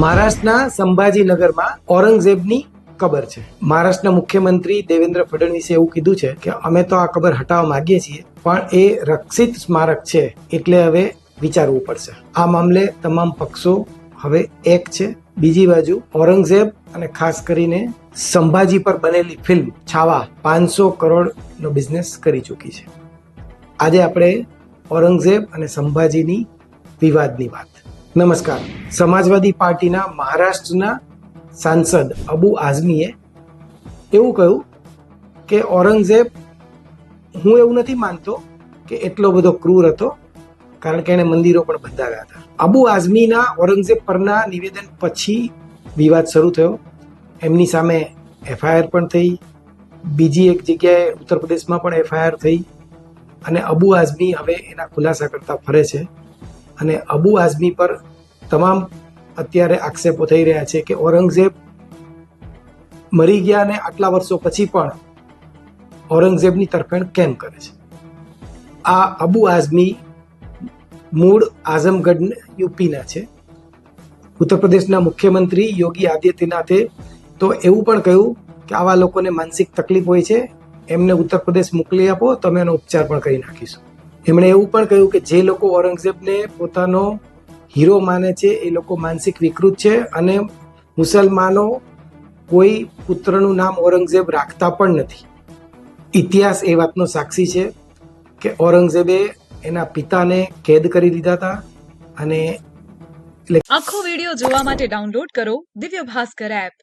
મહારાષ્ટ્રના સંભાજીનગરમાં ઔરંગઝેબની કબર છે. મહારાષ્ટ્રના મુખ્યમંત્રી દેવેન્દ્ર ફડણવીસે એવું કીધું છે કે અમે તો આ કબર હટાવવા માંગીએ છીએ, પણ એ રક્ષિત સ્મારક છે એટલે હવે વિચારવું પડશે. આ મામલે તમામ પક્ષો હવે એક છે. બીજી બાજુ ઔરંગઝેબ અને ખાસ કરીને સંભાજી પર બનેલી ફિલ્મ છાવા 500 કરોડનો બિઝનેસ કરી ચૂકી છે. આજે આપણે ઔરંગઝેબ અને સંભાજીની વિવાદની વાત. નમસ્કાર. સમાજવાદી પાર્ટીના મહારાષ્ટ્રના સાંસદ અબુ આઝમીએ એવું કહ્યું કે ઔરંગઝેબ, હું એવું નથી માનતો કે એટલો બધો ક્રૂર હતો, કારણ કે એણે મંદિરો પણ બંધાવ્યા હતા. અબુ આઝમીના ઔરંગઝેબ પરના નિવેદન પછી વિવાદ શરૂ થયો. એમની સામે એફઆઈઆર પણ થઈ. બીજી એક જગ્યાએ ઉત્તર પ્રદેશમાં પણ એફઆઈઆર થઈ અને અબુ આઝમી હવે એના ખુલાસા કરતા ફરે છે. અને અબુ આઝમી પર તમામ અત્યારે આક્ષેપો થઈ રહ્યા છે કે ઔરંગઝેબ મરી ગયા અને આટલા વર્ષો પછી પણ ઔરંગઝેબની તરફેણ કેમ કરે છે. આ અબુ આઝમી મૂળ આઝમગઢ યુપીના છે. ઉત્તર પ્રદેશના મુખ્યમંત્રી યોગી આદિત્યનાથે તો એવું પણ કહ્યું કે આવા લોકોને માનસિક તકલીફ હોય છે, એમને ઉત્તર પ્રદેશ મોકલી આપો તો અમે એનો ઉપચાર પણ કરી નાખીશું. એમણે એવું પણ કહ્યું કે જે લોકો ઔરંગઝેબને પોતાનો હીરો માને છે એ લોકો માનસિક વિકૃત છે અને મુસલમાનો કોઈ પુત્રનું નામ ઔરંગઝેબ રાખતા પણ નથી. ઇતિહાસ એ વાતનો સાક્ષી છે કે ઔરંગઝેબે એના પિતાને કેદ કરી લીધા હતા. અને આખો વિડિયો જોવા માટે ડાઉનલોડ કરો દિવ્ય ભાસ્કર એપ.